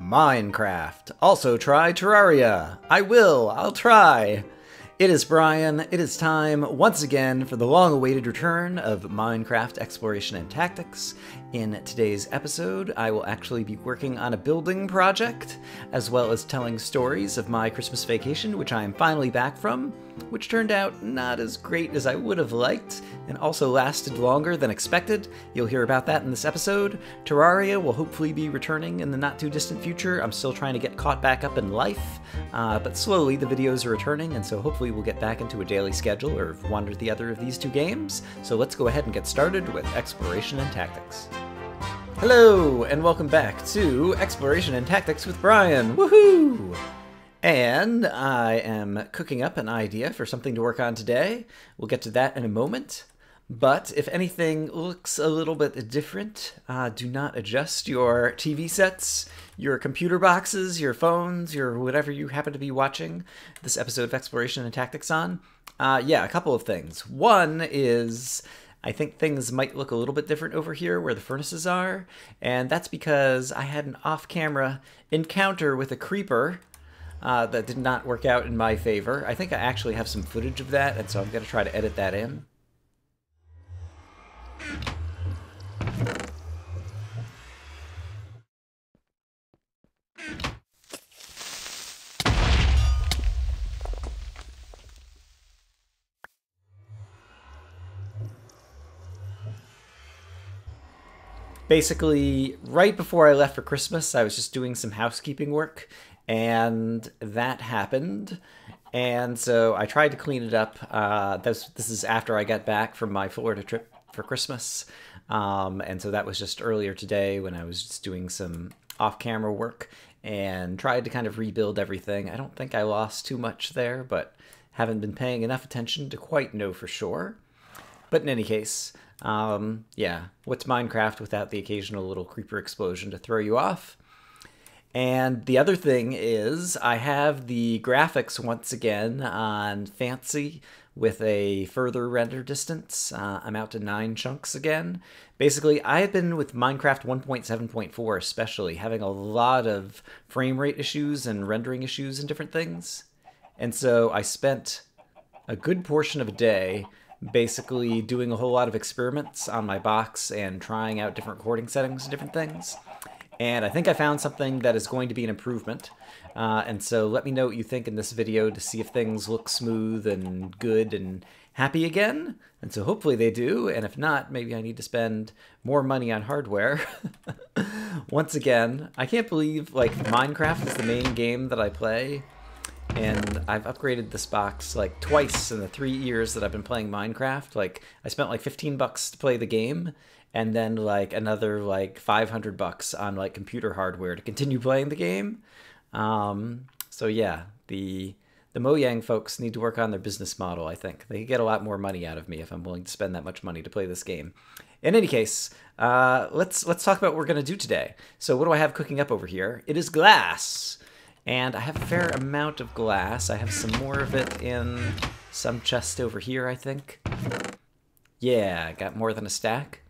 Minecraft. Also try Terraria. I'll try. It is Brian. It is time once again for the long-awaited return of Minecraft Exploration and Tactics. In today's episode, I will actually be working on a building project, as well as telling stories of my Christmas vacation, which I am finally back from, which turned out not as great as I would have liked, and also lasted longer than expected. You'll hear about that in this episode. Terraria will hopefully be returning in the not-too-distant future. I'm still trying to get caught back up in life, but slowly the videos are returning, and so hopefully we'll get back into a daily schedule or one or the other of these two games. So let's go ahead and get started with Exploration and Tactics. Hello, and welcome back to Exploration and Tactics with Brian. Woohoo! And I am cooking up an idea for something to work on today. We'll get to that in a moment. But if anything looks a little bit different, do not adjust your TV sets, your computer boxes, your phones, your whatever you happen to be watching this episode of Exploration and Tactics on. Yeah, a couple of things. One is I think things might look a little bit different over here where the furnaces are, and that's because I had an off-camera encounter with a creeper that did not work out in my favor. I think I actually have some footage of that, and so I'm going to try to edit that in. Basically, right before I left for Christmas, I was just doing some housekeeping work, and that happened. And so I tried to clean it up. This is after I got back from my Florida trip for Christmas. And so that was just earlier today when I was just doing some off-camera work and tried to kind of rebuild everything. I don't think I lost too much there, but haven't been paying enough attention to quite know for sure. But in any case, yeah, what's Minecraft without the occasional little creeper explosion to throw you off? And the other thing is I have the graphics once again on fancy with a further render distance. I'm out to 9 chunks again. Basically, I have been with Minecraft 1.7.4 especially having a lot of frame rate issues and rendering issues and different things. And so I spent a good portion of a day basically doing a whole lot of experiments on my box and trying out different recording settings and different things. And I think I found something that is going to be an improvement. And so let me know what you think in this video to see if things look smooth and good and happy again. And so hopefully they do. And if not, maybe I need to spend more money on hardware. Once again, I can't believe like Minecraft is the main game that I play. And I've upgraded this box like twice in the 3 years that I've been playing Minecraft. Like I spent like 15 bucks to play the game, and then like another like 500 bucks on like computer hardware to continue playing the game. So yeah, the Mojang folks need to work on their business model. I think they could get a lot more money out of me if I'm willing to spend that much money to play this game. In any case, let's talk about what we're gonna do today. So what do I have cooking up over here? It is glass. And I have a fair amount of glass. I have some more of it in some chest over here, I think. Yeah, I got more than a stack.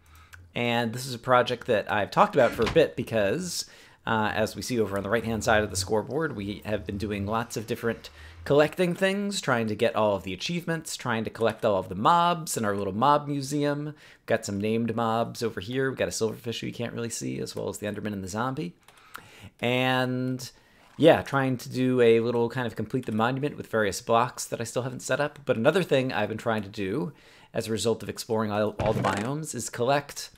And this is a project that I've talked about for a bit because, as we see over on the right-hand side of the scoreboard, we have been doing lots of different collecting things, trying to get all of the achievements, trying to collect all of the mobs in our little mob museum. We've got some named mobs over here. We've got a silverfish who you can't really see, as well as the Enderman and the zombie. And yeah, trying to do a little kind of complete the monument with various blocks that I still haven't set up. But another thing I've been trying to do as a result of exploring all the biomes is collect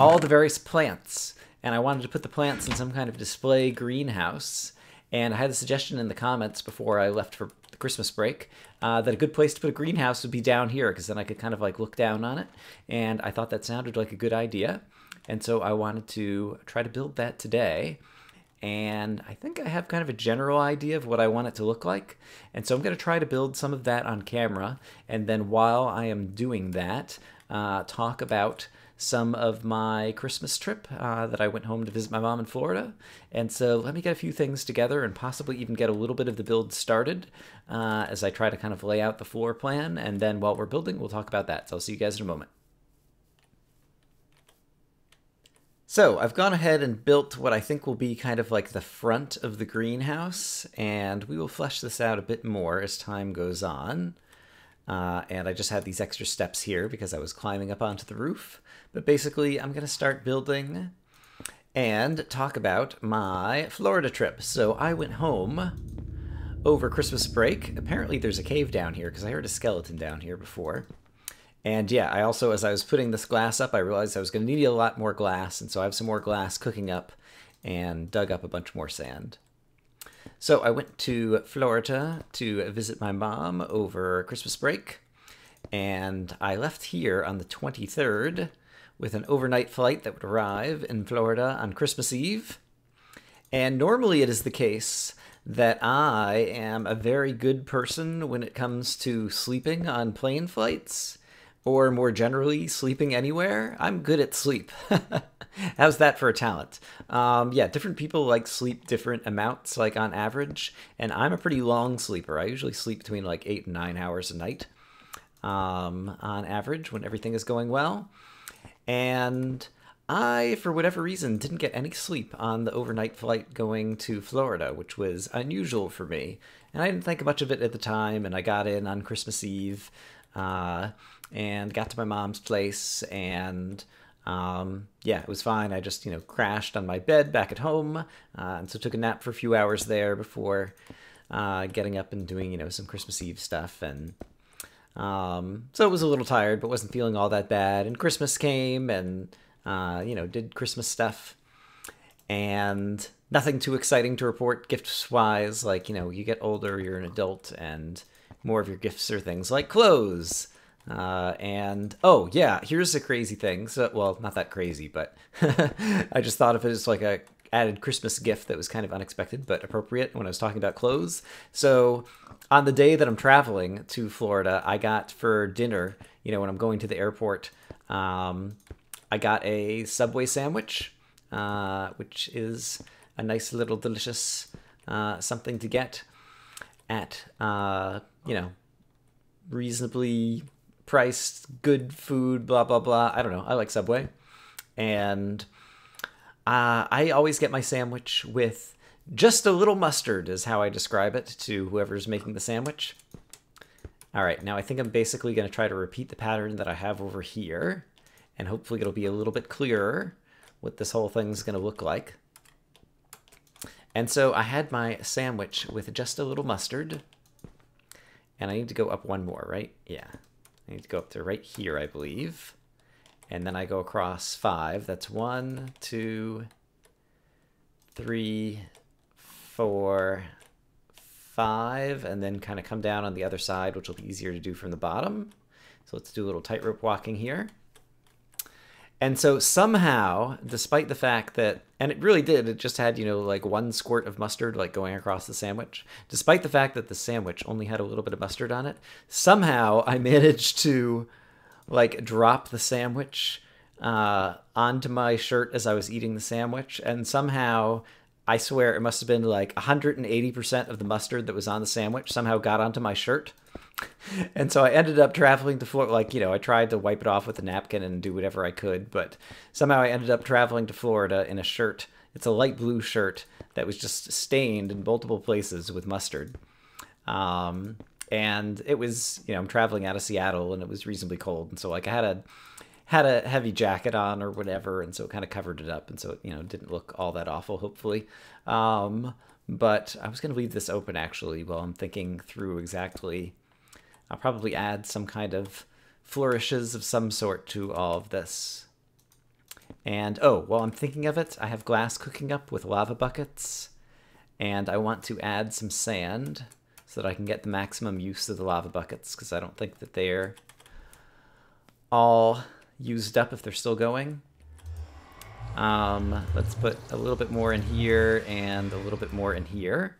all the various plants. And I wanted to put the plants in some kind of display greenhouse. And I had a suggestion in the comments before I left for the Christmas break that a good place to put a greenhouse would be down here, because then I could kind of like look down on it. And I thought that sounded like a good idea. And so I wanted to try to build that today. And I think I have kind of a general idea of what I want it to look like. And so I'm going to try to build some of that on camera. And then while I am doing that, talk about some of my Christmas trip that I went home to visit my mom in Florida. And so let me get a few things together and possibly even get a little bit of the build started as I try to kind of lay out the floor plan. And then while we're building, we'll talk about that. So I'll see you guys in a moment. So I've gone ahead and built what I think will be kind of like the front of the greenhouse, and we will flesh this out a bit more as time goes on. And I just have these extra steps here because I was climbing up onto the roof. But basically, I'm going to start building and talk about my Florida trip. So I went home over Christmas break. Apparently there's a cave down here because I heard a skeleton down here before. And yeah, I also, as I was putting this glass up, I realized I was going to need a lot more glass, and so I have some more glass cooking up and dug up a bunch more sand. So I went to Florida to visit my mom over Christmas break, and I left here on the 23rd with an overnight flight that would arrive in Florida on Christmas Eve. And normally it is the case that I am a very good person when it comes to sleeping on plane flights, or more generally, sleeping anywhere. I'm good at sleep. How's that for a talent? Yeah, different people like sleep different amounts, like on average, and I'm a pretty long sleeper. I usually sleep between like 8 and 9 hours a night on average when everything is going well. And I, for whatever reason, didn't get any sleep on the overnight flight going to Florida, which was unusual for me. And I didn't think much of it at the time, and I got in on Christmas Eve, and got to my mom's place, and yeah, it was fine. I just, crashed on my bed back at home, and so took a nap for a few hours there before getting up and doing, some Christmas Eve stuff, and so it was a little tired, but wasn't feeling all that bad, and Christmas came, and, did Christmas stuff, and nothing too exciting to report gifts-wise, like, you get older, you're an adult, and more of your gifts are things like clothes. And oh yeah, here's a crazy thing. So, well, not that crazy, but I just thought of it as like a added Christmas gift that was kind of unexpected but appropriate when I was talking about clothes. So on the day that I'm traveling to Florida, I got for dinner, when I'm going to the airport, I got a Subway sandwich, which is a nice little delicious something to get at, reasonably priced, good food, blah, blah, blah. I don't know. I like Subway. And I always get my sandwich with just a little mustard is how I describe it to whoever's making the sandwich. All right, now I think I'm basically going to try to repeat the pattern that I have over here. And hopefully it'll be a little bit clearer what this whole thing's going to look like. And so I had my sandwich with just a little mustard. And I need to go up one more, right? Yeah. I need to go up to right here, I believe. And then I go across 5. That's 1, 2, 3, 4, 5. And then kind of come down on the other side, which will be easier to do from the bottom. So let's do a little tightrope walking here. And so somehow, despite the fact that, and it really did, it just had, like 1 squirt of mustard, like going across the sandwich. Despite the fact that the sandwich only had a little bit of mustard on it, somehow I managed to, like, drop the sandwich onto my shirt as I was eating the sandwich. And somehow, I swear it must have been like 180% of the mustard that was on the sandwich somehow got onto my shirt. And so I ended up traveling to Florida, like, I tried to wipe it off with a napkin and do whatever I could, but somehow I ended up traveling to Florida in a shirt. It's a light blue shirt that was just stained in multiple places with mustard. And it was, I'm traveling out of Seattle and it was reasonably cold. And so like I had a heavy jacket on or whatever, and so it kind of covered it up. And so it, didn't look all that awful, hopefully. But I was going to leave this open actually while I'm thinking through exactly. I'll probably add some kind of flourishes of some sort to all of this. And, oh, while I'm thinking of it, I have glass cooking up with lava buckets. And I want to add some sand so that I can get the maximum use of the lava buckets, because I don't think that they're all used up if they're still going. Let's put a little bit more in here and a little bit more in here.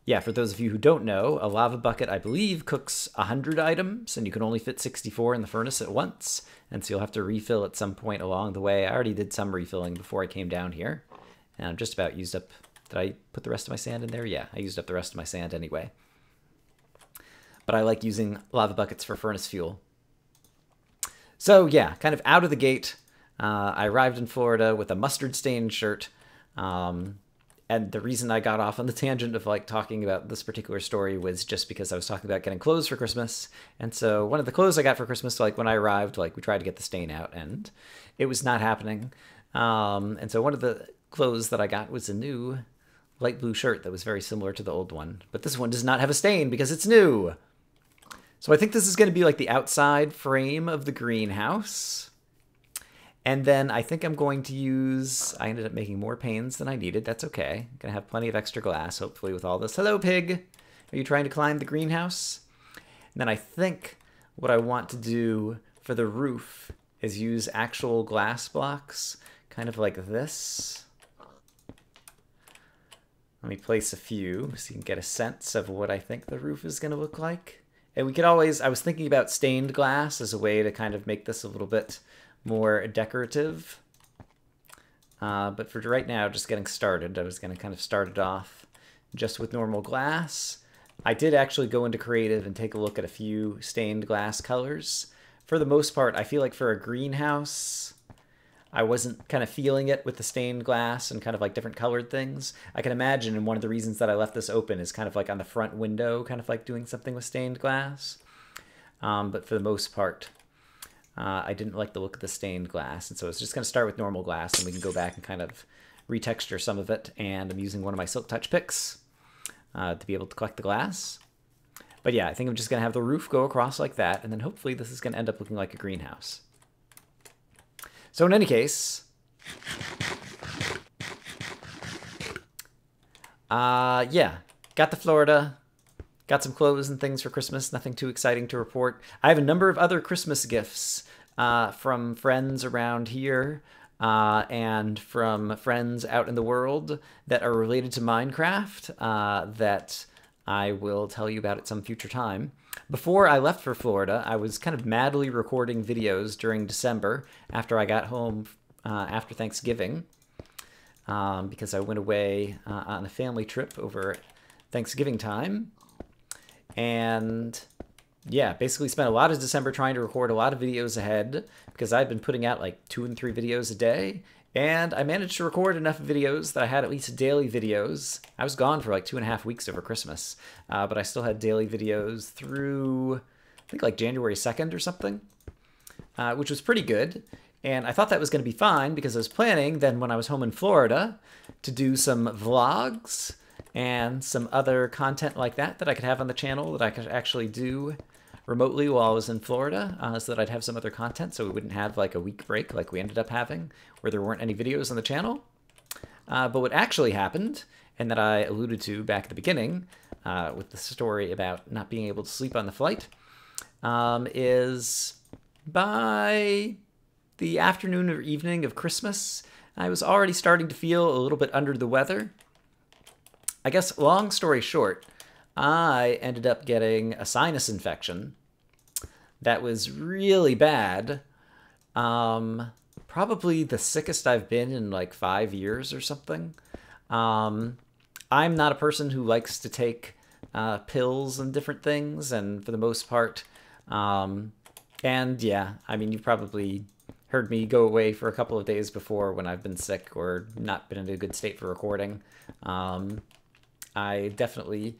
Yeah, for those of you who don't know, a lava bucket, I believe, cooks 100 items, and you can only fit 64 in the furnace at once, and so you'll have to refill at some point along the way. I already did some refilling before I came down here, and I'm just about used up. Did I put the rest of my sand in there? Yeah, I used up the rest of my sand anyway. But I like using lava buckets for furnace fuel. So yeah, kind of out of the gate, I arrived in Florida with a mustard-stained shirt. And the reason I got off on the tangent of like talking about this particular story was just because I was talking about getting clothes for Christmas. And so one of the clothes I got for Christmas, like when I arrived, like we tried to get the stain out and it was not happening. And so one of the clothes that I got was a new light blue shirt that was very similar to the old one. But this one does not have a stain because it's new. So I think this is going to be like the outside frame of the greenhouse. And then I think I'm going to use, I ended up making more panes than I needed. That's okay. I'm going to have plenty of extra glass, hopefully, with all this. Hello, pig. Are you trying to climb the greenhouse? And then I think what I want to do for the roof is use actual glass blocks, kind of like this. Let me place a few so you can get a sense of what I think the roof is going to look like. And we could always, I was thinking about stained glass as a way to kind of make this a little bit more decorative. But for right now, just getting started, I was going to kind of start it off just with normal glass. I did actually go into Creative and take a look at a few stained glass colors. For the most part, I feel like for a greenhouse, I wasn't kind of feeling it with the stained glass and kind of like different colored things. I can imagine, and one of the reasons that I left this open is kind of like on the front window, kind of like doing something with stained glass. But for the most part, I didn't like the look of the stained glass, and so it's just going to start with normal glass, and we can go back and kind of retexture some of it, and I'm using one of my Silk Touch picks to be able to collect the glass. But yeah, I think I'm just going to have the roof go across like that, and then hopefully this is going to end up looking like a greenhouse. So in any case, yeah, got to Florida. Got some clothes and things for Christmas, nothing too exciting to report. I have a number of other Christmas gifts from friends around here and from friends out in the world that are related to Minecraft that I will tell you about at some future time. Before I left for Florida, I was kind of madly recording videos during December after I got home after Thanksgiving because I went away on a family trip over Thanksgiving time. And yeah, basically spent a lot of December trying to record a lot of videos ahead because I'd been putting out like 2 and 3 videos a day. And I managed to record enough videos that I had at least daily videos. I was gone for like 2.5 weeks over Christmas, but I still had daily videos through, I think like January 2nd or something, which was pretty good. And I thought that was going to be fine because I was planning then when I was home in Florida to do some vlogs and some other content like that I could have on the channel that I could actually do remotely while I was in Florida so that I'd have some other content so we wouldn't have like a week break like we ended up having where there weren't any videos on the channel. But what actually happened, and that I alluded to back at the beginning with the story about not being able to sleep on the flight, is by the afternoon or evening of Christmas, I was already starting to feel a little bit under the weather. I guess, long story short, I ended up getting a sinus infection that was really bad. Probably the sickest I've been in like 5 years or something. I'm not a person who likes to take pills and different things, and for the most part, and yeah, I mean, you've probably heard me go away for a couple of days before when I've been sick or not been in a good state for recording. I definitely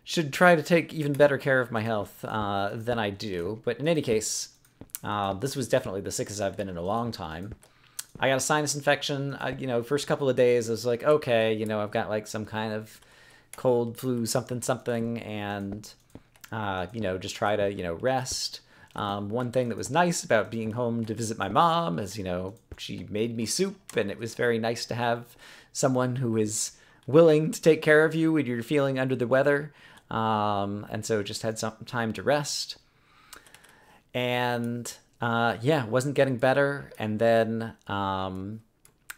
should try to take even better care of my health than I do. But in any case, this was definitely the sickest I've been in a long time. I got a sinus infection. You know, first couple of days, I was like, okay, you know, I've got like some kind of cold, flu, something, and, you know, just try to, you know, rest. One thing that was nice about being home to visit my mom is, you know, she made me soup, and it was very nice to have someone who is willing to take care of you when you're feeling under the weather. And so just had some time to rest. And yeah, wasn't getting better. And then,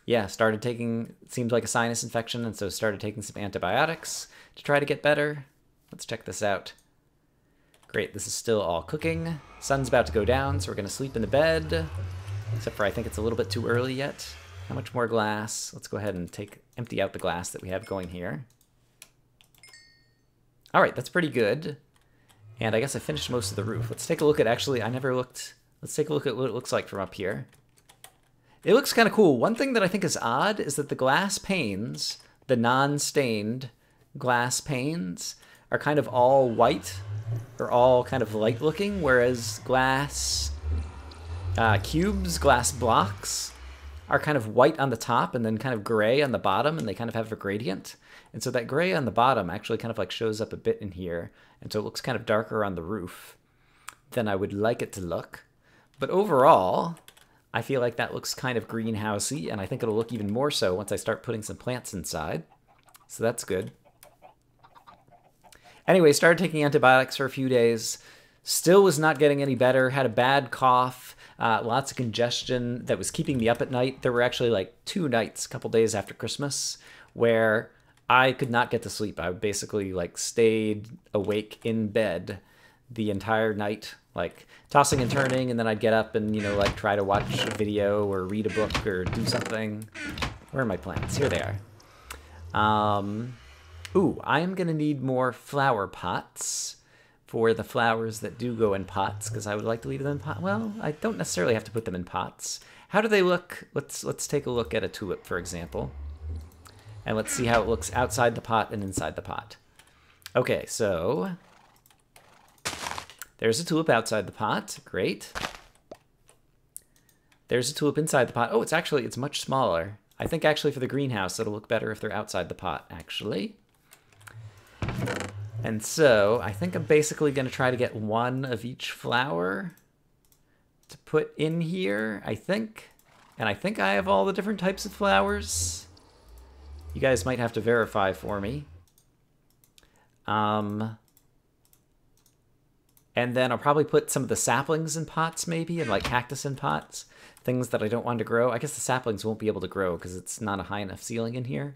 yeah, started taking, it seemed like a sinus infection, and so started taking some antibiotics to try to get better. Let's check this out. Great, this is still all cooking. Sun's about to go down, so we're going to sleep in the bed. Except for I think it's a little bit too early yet. How much more glass? Let's go ahead and empty out the glass that we have going here. All right, that's pretty good. And I guess I finished most of the roof. Let's take a look at, actually, I never looked. Let's take a look at what it looks like from up here. It looks kind of cool. One thing that I think is odd is that the glass panes, the non-stained glass panes, are kind of all white, or all kind of light looking, whereas glass cubes, glass blocks, are kind of white on the top and then kind of gray on the bottom, and they kind of have a gradient. And so that gray on the bottom actually kind of like shows up a bit in here, and so it looks kind of darker on the roof than I would like it to look. But overall, I feel like that looks kind of greenhousey, and I think it'll look even more so once I start putting some plants inside. So that's good. Anyway, started taking antibiotics for a few days. Still was not getting any better. Had a bad cough, lots of congestion that was keeping me up at night. There were actually like 2 nights, a couple days after Christmas, where I could not get to sleep. I basically like stayed awake in bed the entire night, like tossing and turning, and then I'd get up and, you know, like try to watch a video or read a book or do something. Where are my plants? Here they are. Ooh, I am going to need more flower pots for the flowers that do go in pots, because I would like to leave them in pots. Well, I don't necessarily have to put them in pots. How do they look? Let's take a look at a tulip, for example. And let's see how it looks outside the pot and inside the pot. Okay, so there's a tulip outside the pot. Great. There's a tulip inside the pot. Oh, it's much smaller. I think actually for the greenhouse, it'll look better if they're outside the pot, actually. And so I think I'm basically going to try to get 1 of each flower to put in here, I think. And I think I have all the different types of flowers. You guys might have to verify for me. And then I'll probably put some of the saplings in pots, maybe, and like cactus in pots. Things that I don't want to grow. I guess the saplings won't be able to grow because it's not a high enough ceiling in here.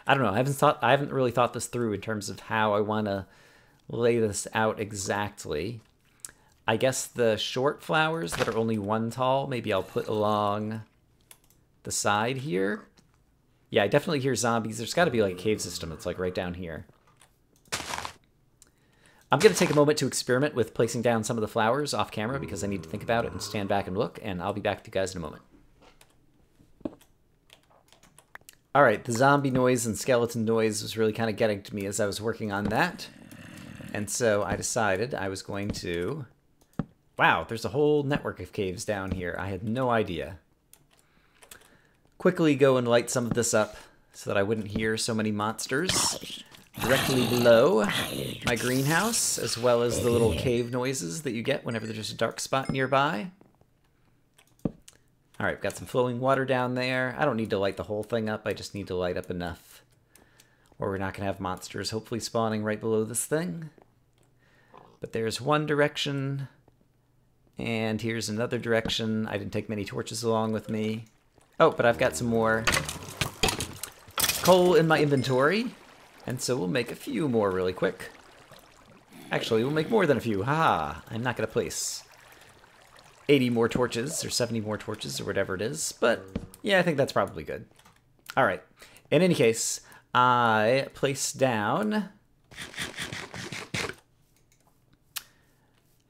I don't know. I haven't really thought this through in terms of how I want to lay this out exactly. I guess the short flowers that are only 1 tall, maybe I'll put along the side here. Yeah, I definitely hear zombies. There's got to be like a cave system that's like right down here. I'm going to take a moment to experiment with placing down some of the flowers off camera because I need to think about it and stand back and look, and I'll be back with you guys in a moment. All right, the zombie noise and skeleton noise was really kind of getting to me as I was working on that. And so I decided I was going to... Wow, there's a whole network of caves down here. I had no idea. Quickly go and light some of this up so that I wouldn't hear so many monsters directly below my greenhouse, as well as the little cave noises that you get whenever there's a dark spot nearby. All right, got some flowing water down there. I don't need to light the whole thing up. I just need to light up enough where we're not going to have monsters hopefully spawning right below this thing. But there's one direction, and here's another direction. I didn't take many torches along with me. Oh, but I've got some more coal in my inventory, and so we'll make a few more really quick. Actually, we'll make more than a few. Haha, I'm not going to place 80 more torches, or 70 more torches, or whatever it is. But, yeah, I think that's probably good. All right. In any case, I place down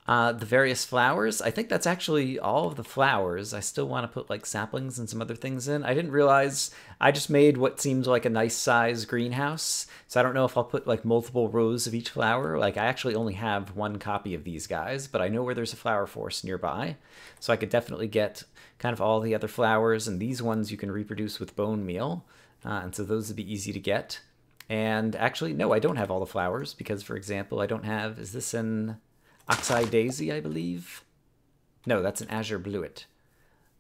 the various flowers. I think that's actually all of the flowers. I still want to put, like, saplings and some other things in. I didn't realize I just made what seems like a nice size greenhouse. So I don't know if I'll put, like, multiple rows of each flower. Like, I actually only have 1 copy of these guys, but I know where there's a flower forest nearby. So I could definitely get kind of all the other flowers, and these ones you can reproduce with bone meal. And so those would be easy to get. And actually, no, I don't have all the flowers because, for example, I don't have... Is this an Oxeye Daisy, I believe? No, that's an Azure Bluet.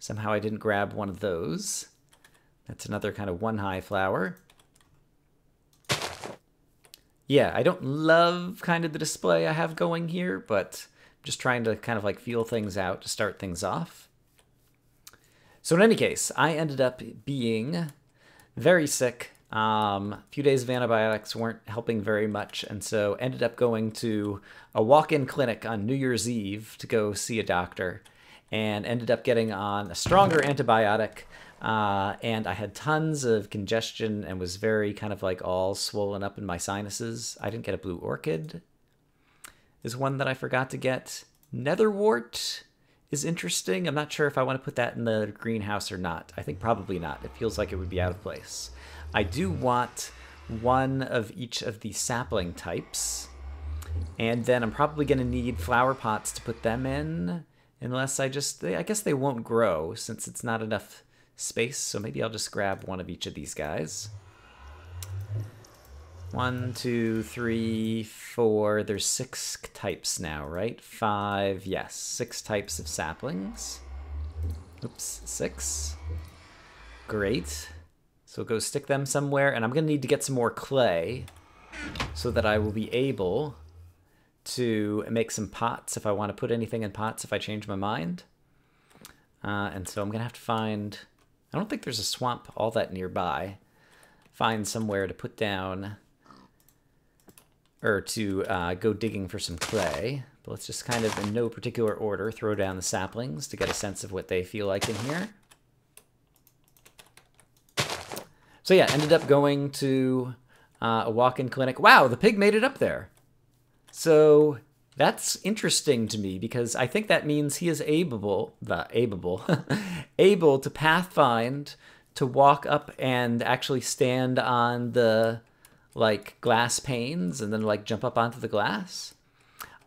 Somehow I didn't grab one of those. That's another kind of 1 high flower. Yeah, I don't love kind of the display I have going here, but I'm just trying to kind of like feel things out to start things off. So in any case, I ended up being very sick. A few days of antibiotics weren't helping very much, and so ended up going to a walk-in clinic on New Year's Eve to go see a doctor, and ended up getting on a stronger antibiotic, and I had tons of congestion and was very kind of like all swollen up in my sinuses. I didn't get a blue orchid is one that I forgot to get. Netherwort is interesting. I'm not sure if I want to put that in the greenhouse or not. I think probably not. It feels like it would be out of place. I do want one of each of the sapling types. And then I'm probably going to need flower pots to put them in. Unless I guess they won't grow since it's not enough space. So maybe I'll just grab one of each of these guys. 1, 2, 3, 4. There's 6 types now, right? 5, yes. 6 types of saplings. Oops, 6. Great. So we'll go stick them somewhere. And I'm going to need to get some more clay so that I will be able to make some pots if I want to put anything in pots if I change my mind. And so I'm going to have to find... I don't think there's a swamp all that nearby. Find somewhere to put down... or to go digging for some clay. But let's just kind of, in no particular order, throw down the saplings to get a sense of what they feel like in here. So yeah, ended up going to a walk-in clinic. Wow, the pig made it up there. So that's interesting to me because I think that means he is able to pathfind, to walk up and actually stand on the like glass panes and then like jump up onto the glass.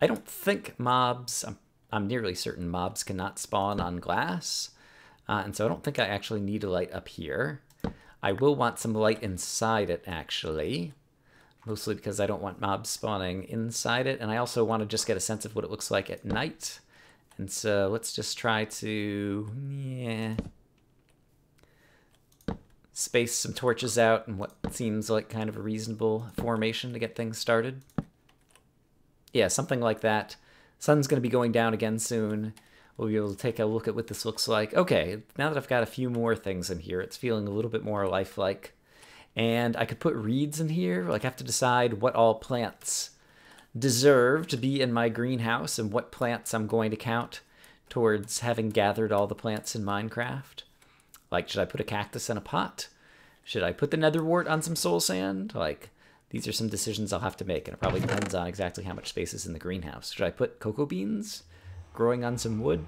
I don't think mobs, I'm nearly certain mobs cannot spawn on glass. And so I don't think I actually need a light up here. I will want some light inside it actually. Mostly because I don't want mobs spawning inside it. And I also want to just get a sense of what it looks like at night. And so let's just try to, space some torches out in what seems like kind of a reasonable formation to get things started. Yeah, something like that. Sun's going to be going down again soon. We'll be able to take a look at what this looks like. Okay, now that I've got a few more things in here, it's feeling a little bit more lifelike. And I could put reeds in here. Like, I have to decide what all plants deserve to be in my greenhouse and what plants I'm going to count towards having gathered all the plants in Minecraft. Like, should I put a cactus in a pot? Should I put the nether wart on some soul sand? Like, these are some decisions I'll have to make, and it probably depends on exactly how much space is in the greenhouse. Should I put cocoa beans growing on some wood?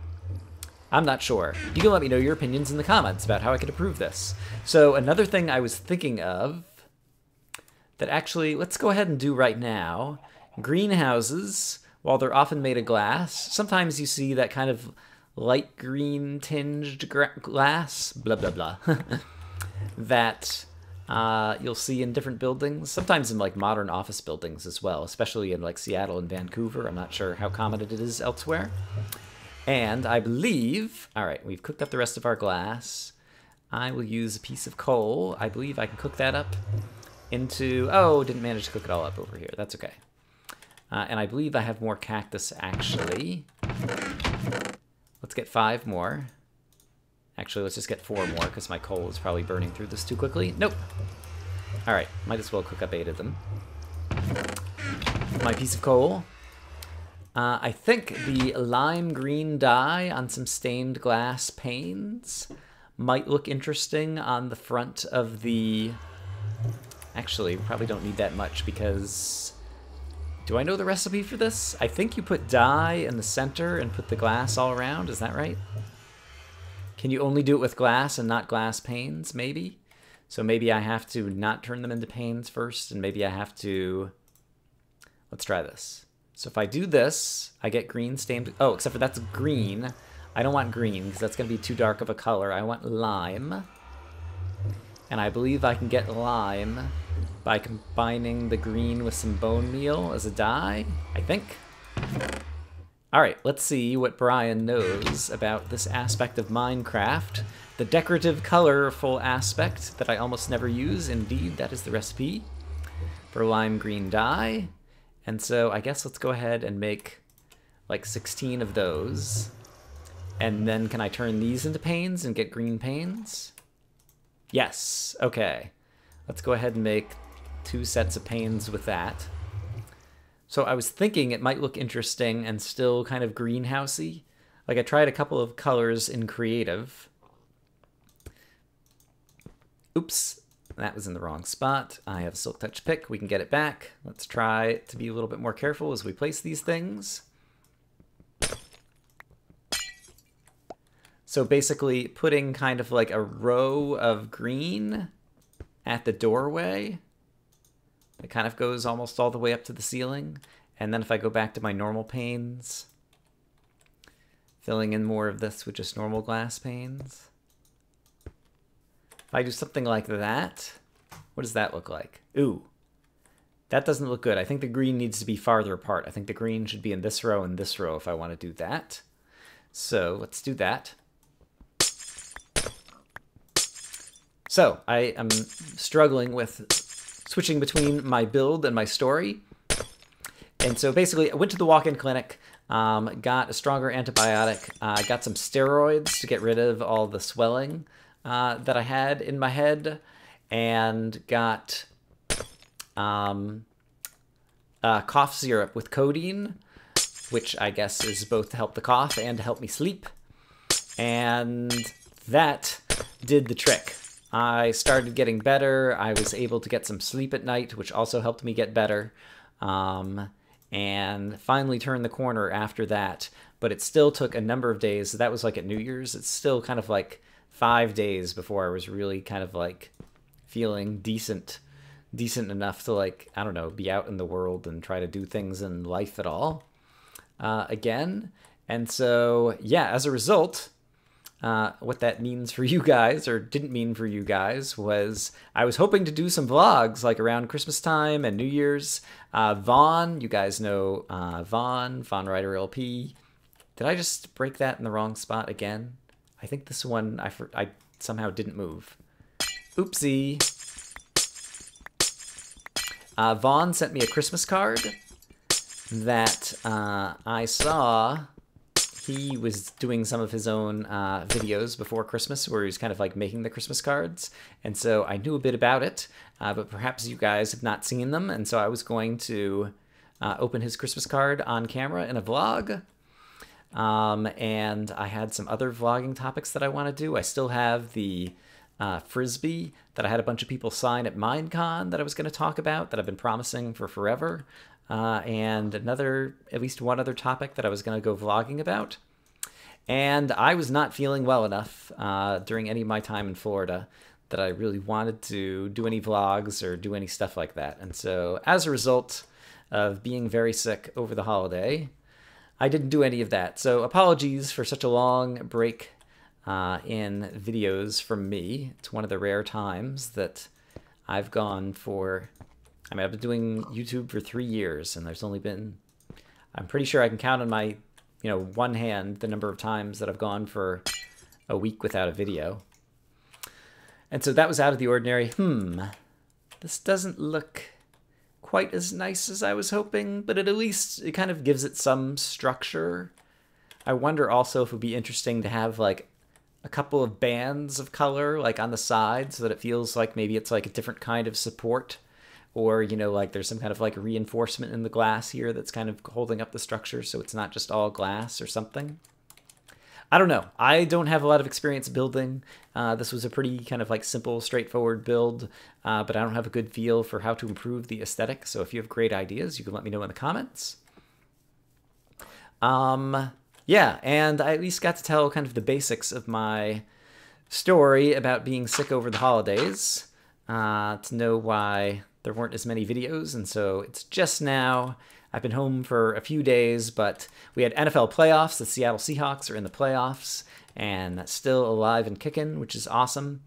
I'm not sure. You can let me know your opinions in the comments about how I could improve this. So another thing I was thinking of that actually, let's go ahead and do right now. Greenhouses, while they're often made of glass, sometimes you see that kind of light green tinged glass, blah, blah, blah, that you'll see in different buildings, sometimes in like modern office buildings as well, especially in like Seattle and Vancouver. I'm not sure how common it is elsewhere. And I believe, all right, we've cooked up the rest of our glass. I will use a piece of coal. I believe I can cook that up into, oh, didn't manage to cook it all up over here. That's okay. And I believe I have more cactus actually. Let's get 5 more. Actually, let's just get 4 more because my coal is probably burning through this too quickly. Nope. All right, might as well cook up 8 of them. My piece of coal. I think the lime green dye on some stained glass panes might look interesting on the front of the... Actually, we probably don't need that much because... Do I know the recipe for this? I think you put dye in the center and put the glass all around. Is that right? Can you only do it with glass and not glass panes, maybe? So maybe I have to not turn them into panes first, and maybe I have to... Let's try this. So if I do this, I get green stained... Oh, except for that's green. I don't want green, because that's going to be too dark of a color. I want lime. And I believe I can get lime by combining the green with some bone meal as a dye, I think. Alright, let's see what Brian knows about this aspect of Minecraft. The decorative, colorful aspect that I almost never use. Indeed, that is the recipe for lime green dye. And so I guess let's go ahead and make like 16 of those. And then can I turn these into panes and get green panes? Yes, okay. Let's go ahead and make 2 sets of panes with that. So I was thinking it might look interesting and still kind of greenhousey. Like I tried a couple of colors in creative. Oops, that was in the wrong spot. I have a Silk Touch pick, we can get it back. Let's try to be a little bit more careful as we place these things. So basically putting kind of like a row of green at the doorway. It kind of goes almost all the way up to the ceiling. And then if I go back to my normal panes, filling in more of this with just normal glass panes. If I do something like that, what does that look like? Ooh, that doesn't look good. I think the green needs to be farther apart. I think the green should be in this row and this row if I want to do that. So let's do that. So I am struggling with switching between my build and my story. And so basically I went to the walk-in clinic, got a stronger antibiotic, got some steroids to get rid of all the swelling that I had in my head, and got cough syrup with codeine, which I guess is both to help the cough and to help me sleep. And that did the trick. I started getting better. I was able to get some sleep at night, which also helped me get better. And finally turned the corner after that. But it still took a number of days. That was like at New Year's. It's still kind of like 5 days before I was really kind of like feeling decent enough to, like, I don't know, be out in the world and try to do things in life at all again. And so, yeah, as a result, what that means for you guys, or didn't mean for you guys, was I was hoping to do some vlogs like around Christmas time and New Year's. Vaughn, you guys know Vaughn Rider LP. Did I just break that in the wrong spot again? I think this one I somehow didn't move. Oopsie. Vaughn sent me a Christmas card that I saw. He was doing some of his own videos before Christmas where he was kind of like making the Christmas cards. And so I knew a bit about it, but perhaps you guys have not seen them. And so I was going to open his Christmas card on camera in a vlog. And I had some other vlogging topics that I want to do. I still have the Frisbee that I had a bunch of people sign at Minecon that I was going to talk about that I've been promising for forever. And at least one other topic that I was going to go vlogging about. And I was not feeling well enough during any of my time in Florida that I really wanted to do any vlogs or do any stuff like that. And so as a result of being very sick over the holiday, I didn't do any of that. So apologies for such a long break in videos from me. It's one of the rare times that I've gone for... I mean, I've been doing YouTube for 3 years, and there's only been, I'm pretty sure I can count on my, one hand the number of times that I've gone for a week without a video. And so that was out of the ordinary. This doesn't look quite as nice as I was hoping, but at least it kind of gives it some structure. I wonder also if it would be interesting to have like a couple of bands of color like on the side so that it feels like maybe it's like a different kind of support. Or, like there's some kind of like reinforcement in the glass here that's kind of holding up the structure so it's not just all glass or something. I don't know. I don't have a lot of experience building. This was a pretty kind of like simple, straightforward build, but I don't have a good feel for how to improve the aesthetic. So if you have great ideas, you can let me know in the comments. Yeah, and I at least got to tell kind of the basics of my story about being sick over the holidays, to know why there weren't as many videos, and so it's just now. I've been home for a few days, but we had NFL playoffs. The Seattle Seahawks are in the playoffs, and still alive and kicking, which is awesome.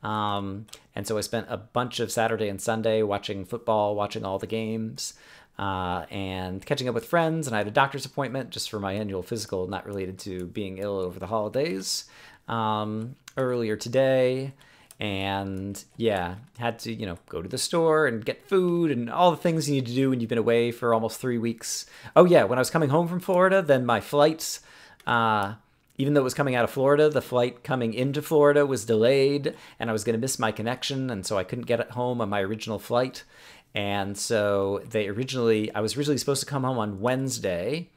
And so I spent a bunch of Saturday and Sunday watching football, watching all the games, and catching up with friends, and I had a doctor's appointment just for my annual physical, not related to being ill over the holidays, earlier today. And yeah, had to, go to the store and get food and all the things you need to do when you've been away for almost 3 weeks. Oh yeah, when I was coming home from Florida, then my flights, even though it was coming out of Florida, the flight coming into Florida was delayed and I was going to miss my connection. And so I couldn't get home on my original flight. And so I was originally supposed to come home on Wednesday,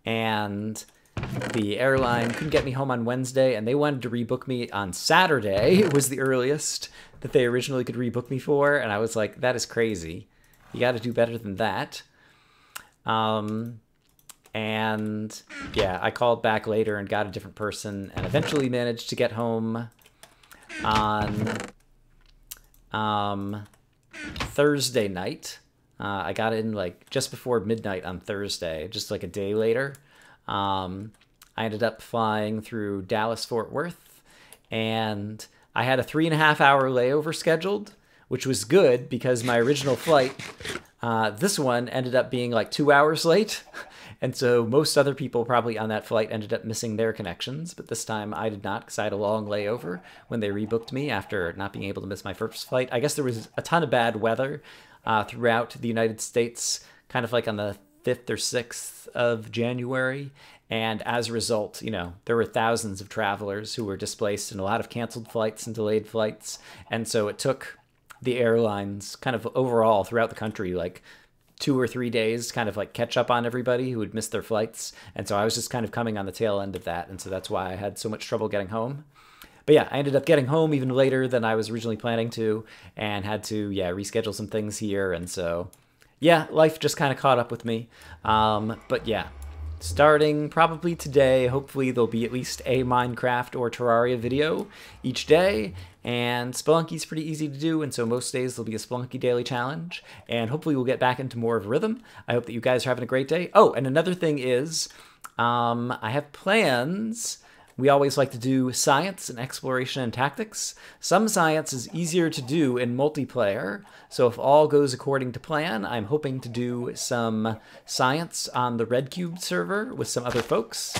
and the airline couldn't get me home on Wednesday, and they wanted to rebook me on Saturday. It was the earliest that they originally could rebook me for, and I was like, that is crazy. You got to do better than that. And yeah, I called back later and got a different person and eventually managed to get home on Thursday night. I got in like just before midnight on Thursday, just like a day later. I ended up flying through Dallas Fort Worth, and I had a 3.5 hour layover scheduled, which was good because my original flight, this one ended up being like 2 hours late. And so most other people probably on that flight ended up missing their connections, but this time I did not because I had a long layover when they rebooked me after not being able to miss my first flight. I guess there was a ton of bad weather throughout the United States, kind of like on the 5th or 6th of January. And as a result, you know, there were thousands of travelers who were displaced and a lot of canceled flights and delayed flights. And so it took the airlines kind of overall throughout the country, like 2 or 3 days, kind of like catch up on everybody who had missed their flights. And so I was just kind of coming on the tail end of that. And so that's why I had so much trouble getting home. But yeah, I ended up getting home even later than I was originally planning to, and had to, yeah, reschedule some things here. And so, yeah, life just kind of caught up with me. But yeah, starting probably today, hopefully there'll be at least a Minecraft or Terraria video each day. And Spelunky's pretty easy to do, and so most days there'll be a Spelunky daily challenge. And hopefully we'll get back into more of a rhythm. I hope that you guys are having a great day. Oh, and another thing is, I have plans. We always like to do science and exploration and tactics. Some science is easier to do in multiplayer, so if all goes according to plan, I'm hoping to do some science on the Red Cube server with some other folks.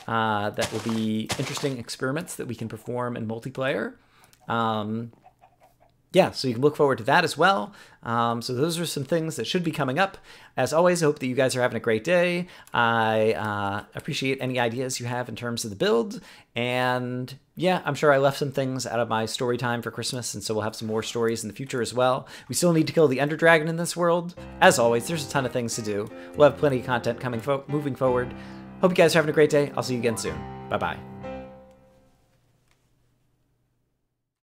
That will be interesting experiments that we can perform in multiplayer. Yeah, so you can look forward to that as well. So those are some things that should be coming up. As always, I hope that you guys are having a great day. I appreciate any ideas you have in terms of the build. And yeah, I'm sure I left some things out of my story time for Christmas, and so we'll have some more stories in the future as well. We still need to kill the Ender Dragon in this world. As always, there's a ton of things to do. We'll have plenty of content coming moving forward. Hope you guys are having a great day. I'll see you again soon. Bye-bye.